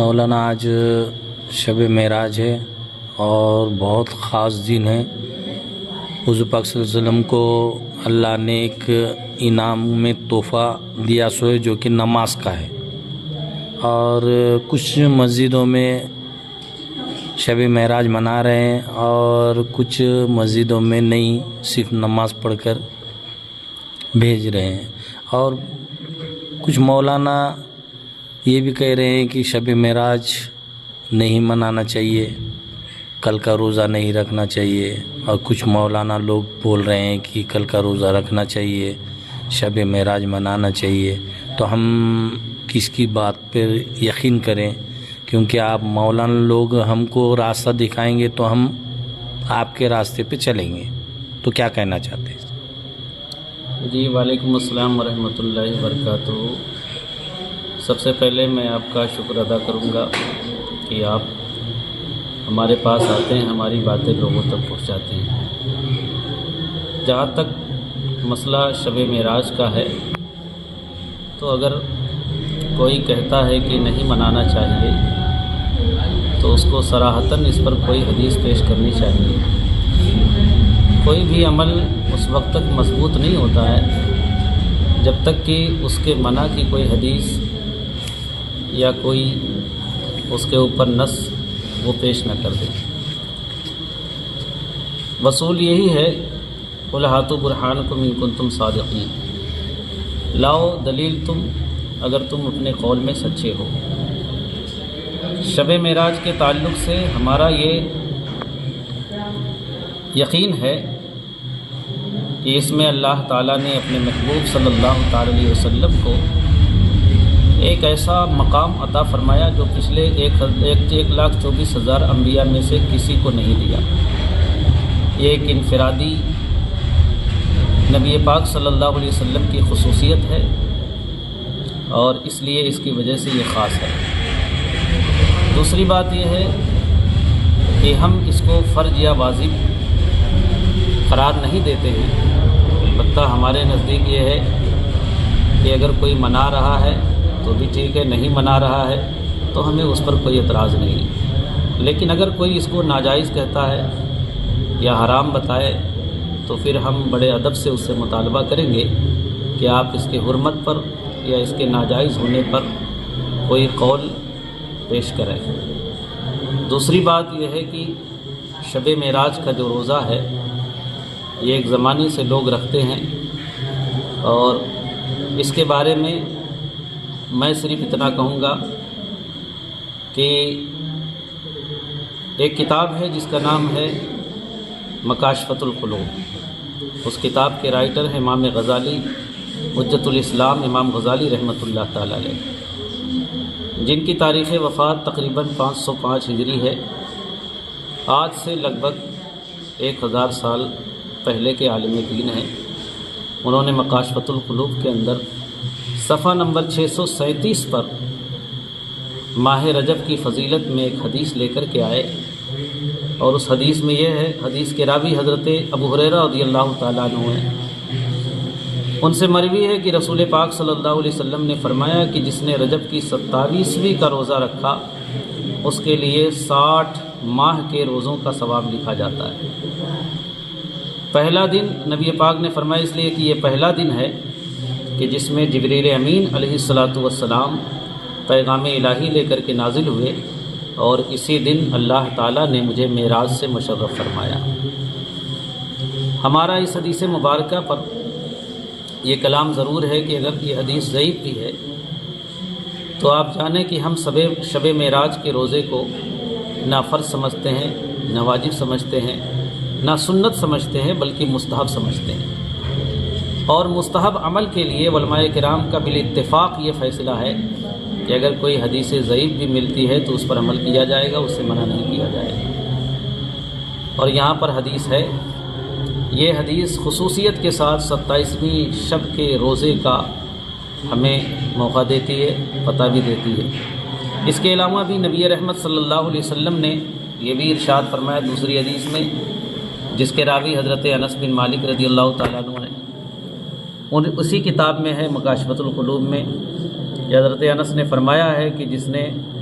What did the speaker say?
مولانا آج شب معراج ہے اور بہت خاص دن ہے۔ حضور پاک صلی اللہ علیہ وسلم کو اللہ نے ایک انعام میں تحفہ دیا سو ہے جو کہ نماز کا ہے، اور کچھ مسجدوں میں شب معراج منا رہے ہیں اور کچھ مسجدوں میں نہیں، صرف نماز پڑھ کر بھیج رہے ہیں، اور کچھ مولانا یہ بھی کہہ رہے ہیں کہ شب معراج نہیں منانا چاہیے، کل کا روزہ نہیں رکھنا چاہیے، اور کچھ مولانا لوگ بول رہے ہیں کہ کل کا روزہ رکھنا چاہیے، شب معراج منانا چاہیے۔ تو ہم کس کی بات پر یقین کریں؟ کیونکہ آپ مولانا لوگ ہم کو راستہ دکھائیں گے تو ہم آپ کے راستے پہ چلیں گے، تو کیا کہنا چاہتے ہیں؟ جی وعلیکم السلام ورحمۃ اللہ وبرکاتہ۔ سب سے پہلے میں آپ کا شکر ادا کروں گا کہ آپ ہمارے پاس آتے ہیں، ہماری باتیں لوگوں تک پہنچاتے ہیں۔ جہاں تک مسئلہ شب معراج کا ہے، تو اگر کوئی کہتا ہے کہ نہیں منانا چاہیے تو اس کو صراحتاً اس پر کوئی حدیث پیش کرنی چاہیے۔ کوئی بھی عمل اس وقت تک مضبوط نہیں ہوتا ہے جب تک کہ اس کے منع کی کوئی حدیث یا کوئی اس کے اوپر نص وہ پیش نہ کر دے۔ وصول یہی ہے، قُلْ هَاتُوا بُرْهَانَكُمْ إِن كُنتُمْ صَادِقِينَ، لاؤ دلیل تم اگر تم اپنے قول میں سچے ہو۔ شب معراج کے تعلق سے ہمارا یہ یقین ہے کہ اس میں اللہ تعالیٰ نے اپنے محبوب صلی اللہ تعالی علیہ وسلم کو ایک ایسا مقام عطا فرمایا جو پچھلے 1,24,000 انبیاء میں سے کسی کو نہیں دیا۔ یہ ایک انفرادی نبی پاک صلی اللہ علیہ وسلم کی خصوصیت ہے، اور اس لیے اس کی وجہ سے یہ خاص ہے۔ دوسری بات یہ ہے کہ ہم اس کو فرض یا واجب قرار نہیں دیتے ہیں، البتہ ہمارے نزدیک یہ ہے کہ اگر کوئی منا رہا ہے تو بھی ٹھیک ہے، نہیں منا رہا ہے تو ہمیں اس پر کوئی اعتراض نہیں، لیکن اگر کوئی اس کو ناجائز کہتا ہے یا حرام بتائے تو پھر ہم بڑے ادب سے اس سے مطالبہ کریں گے کہ آپ اس کے حرمت پر یا اس کے ناجائز ہونے پر کوئی قول پیش کریں۔ دوسری بات یہ ہے کہ شب معراج کا جو روزہ ہے یہ ایک زمانے سے لوگ رکھتے ہیں، اور اس کے بارے میں میں صرف اتنا کہوں گا کہ ایک کتاب ہے جس کا نام ہے مکاشفۃ القلوب، اس کتاب کے رائٹر ہیں امام غزالی، حجت الاسلام امام غزالی رحمۃ اللہ تعالیٰ علیہ، جن کی تاریخ وفات تقریباً 505 ہجری ہے۔ آج سے لگ بھگ 1000 سال پہلے کے عالم دین ہیں۔ انہوں نے مکاشفۃ القلوب کے اندر صفحہ نمبر 637 پر ماہ رجب کی فضیلت میں ایک حدیث لے کر کے آئے، اور اس حدیث میں یہ ہے، حدیث کے راوی حضرت ابو ہریرہ رضی اللہ تعالیٰ عنہ ہیں۔ ان سے مروی ہے کہ رسول پاک صلی اللہ علیہ وسلم نے فرمایا کہ جس نے رجب کی 27ویں کا روزہ رکھا اس کے لیے 60 ماہ کے روزوں کا ثواب لکھا جاتا ہے۔ پہلا دن نبی پاک نے فرمایا اس لیے کہ یہ پہلا دن ہے کہ جس میں جبریل امین علیہ الصلاۃ والسلام پیغام الہی لے کر کے نازل ہوئے، اور اسی دن اللہ تعالیٰ نے مجھے معراج سے مشرف فرمایا۔ ہمارا اس حدیث مبارکہ پر یہ کلام ضرور ہے کہ اگر یہ حدیث ضعیف بھی ہے تو آپ جانیں کہ ہم شب معراج کے روزے کو نہ فرض سمجھتے ہیں، نہ واجب سمجھتے ہیں، نہ سنت سمجھتے ہیں، بلکہ مستحب سمجھتے ہیں۔ اور مستحب عمل کے لیے علماء کرام کا بالاتفاق یہ فیصلہ ہے کہ اگر کوئی حدیث ضعیف بھی ملتی ہے تو اس پر عمل کیا جائے گا، اس سے منع نہیں کیا جائے گا۔ اور یہاں پر حدیث ہے، یہ حدیث خصوصیت کے ساتھ 27ویں شب کے روزے کا ہمیں موقع دیتی ہے، پتہ بھی دیتی ہے۔ اس کے علاوہ بھی نبی رحمت صلی اللہ علیہ وسلم نے یہ بھی ارشاد فرمایا دوسری حدیث میں، جس کے راوی حضرت انس بن مالک رضی اللہ تعالیٰ عنہ ہیں، اسی کتاب میں ہے مکاشفۃ القلوب میں، حضرت انس نے فرمایا ہے کہ جس نے